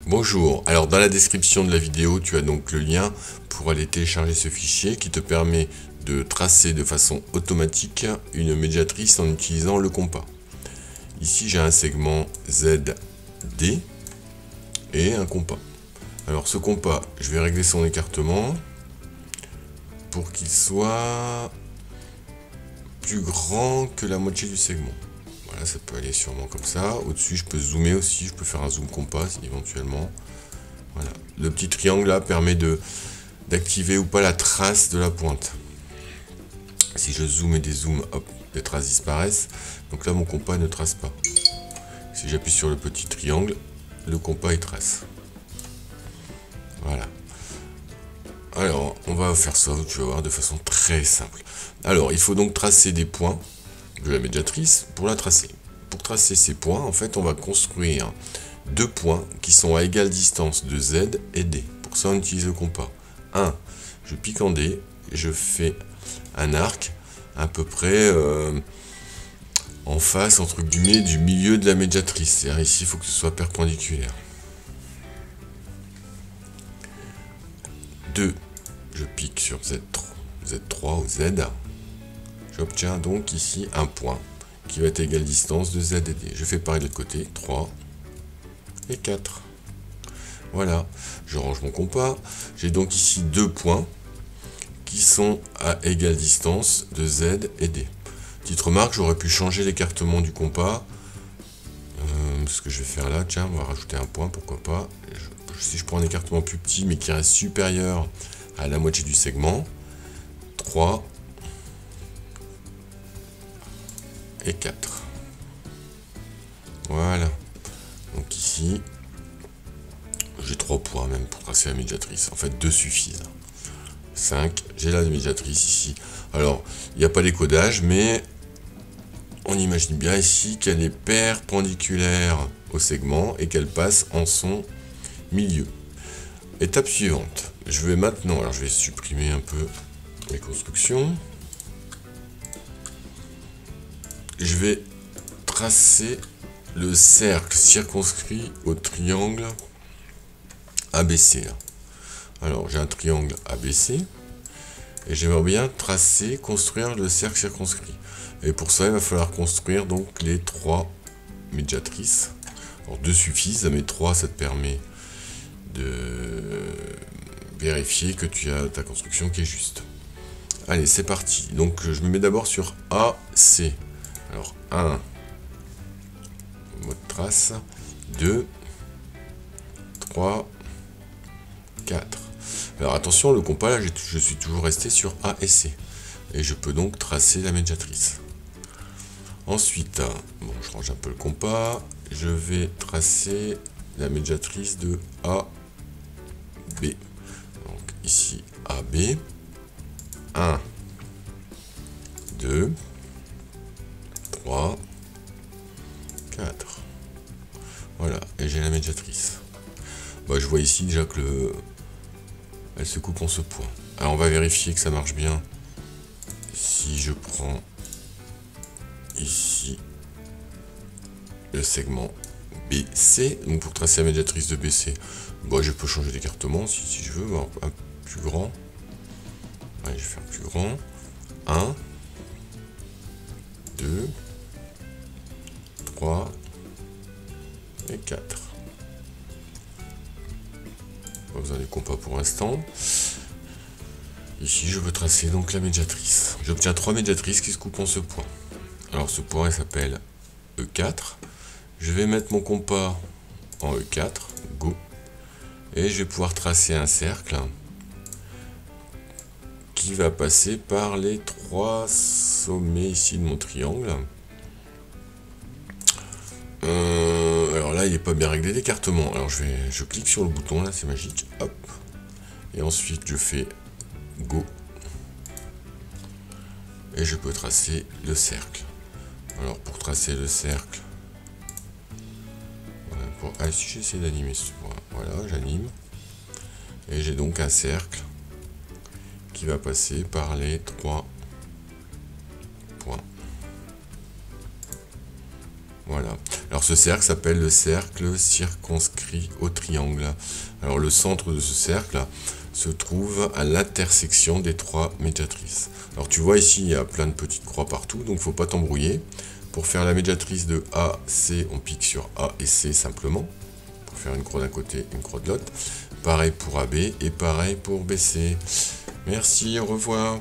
Bonjour, alors dans la description de la vidéo, tu as donc le lien pour aller télécharger ce fichier qui te permet de tracer de façon automatique une médiatrice en utilisant le compas. Ici j'ai un segment ZD et un compas. Alors ce compas, je vais régler son écartement pour qu'il soit plus grand que la moitié du segment. Voilà, ça peut aller sûrement comme ça. Au-dessus, je peux zoomer aussi, je peux faire un zoom compas éventuellement. Voilà. Le petit triangle là permet d'activer ou pas la trace de la pointe. Si je zoome et dézoome, hop, les traces disparaissent. Donc là, mon compas ne trace pas. Si j'appuie sur le petit triangle, le compas il trace. Voilà. Alors, on va faire ça, tu vas voir, de façon très simple. Alors, il faut donc tracer des points de la médiatrice pour la tracer. Pour tracer ces points, en fait, on va construire deux points qui sont à égale distance de Z et D. Pour ça, on utilise le compas. 1, je pique en D, et je fais un arc à peu près en face, entre guillemets, du milieu de la médiatrice. C'est-à-dire ici, il faut que ce soit perpendiculaire. 2, je pique sur Z3 ou Z. J'obtiens donc ici un point qui va être égal distance de Z et D. Je fais pareil de l'autre côté, 3 et 4. Voilà, je range mon compas. J'ai donc ici deux points qui sont à égale distance de Z et D. Petite remarque, j'aurais pu changer l'écartement du compas. Ce que je vais faire là, tiens, on va rajouter un point, pourquoi pas. Si je prends un écartement plus petit mais qui reste supérieur à la moitié du segment, 3 et 4. Voilà. Donc ici, j'ai 3 points même pour tracer la médiatrice. En fait, 2 suffisent. 5, j'ai la médiatrice ici. Alors, il n'y a pas d'écodage, mais on imagine bien ici qu'elle est perpendiculaire au segment et qu'elle passe en son milieu. Étape suivante. Je vais maintenant, alors je vais supprimer un peu mes constructions. Je vais tracer le cercle circonscrit au triangle ABC. Là. Alors j'ai un triangle ABC et j'aimerais bien construire le cercle circonscrit. Et pour ça, il va falloir construire donc les 3 médiatrices. Alors 2 suffisent, mais 3 ça te permet de vérifier que tu as ta construction qui est juste. Allez, c'est parti. Donc je me mets d'abord sur AC. Alors 1, mot de trace, 2, 3, 4. Alors attention, le compas là, je suis toujours resté sur A et C. Et je peux donc tracer la médiatrice. Ensuite, bon, je range un peu le compas, je vais tracer la médiatrice de AB. Donc ici AB, 1, 2, 3, 4. Voilà, et j'ai la médiatrice. Bah, je vois ici déjà que elle se coupe en ce point. Alors on va vérifier que ça marche bien. Si je prends ici le segment BC, donc pour tracer la médiatrice de BC, bon, je peux changer d'écartement si je veux, un plus grand. Allez, je vais faire plus grand. 1, 2, 3 et 4. Pas besoin du compas pour l'instant. Ici, je veux tracer donc la médiatrice. J'obtiens 3 médiatrices qui se coupent en ce point. Alors, ce point, il s'appelle E4. Je vais mettre mon compas en E4. Go. Et je vais pouvoir tracer un cercle qui va passer par les 3 sommets ici de mon triangle. Alors là, il n'est pas bien réglé d'écartement. Alors je clique sur le bouton là, c'est magique. Hop. Et ensuite, je fais Go. Et je peux tracer le cercle. Alors pour tracer le cercle, voilà, si j'essaie d'animer ce point, voilà, j'anime. Et j'ai donc un cercle qui va passer par les 3 points. Voilà. Alors ce cercle s'appelle le cercle circonscrit au triangle. Alors le centre de ce cercle se trouve à l'intersection des 3 médiatrices. Alors tu vois ici, il y a plein de petites croix partout, donc il ne faut pas t'embrouiller. Pour faire la médiatrice de A, C, on pique sur A et C simplement. Pour faire une croix d'un côté, une croix de l'autre. Pareil pour AB et pareil pour BC. Merci, au revoir.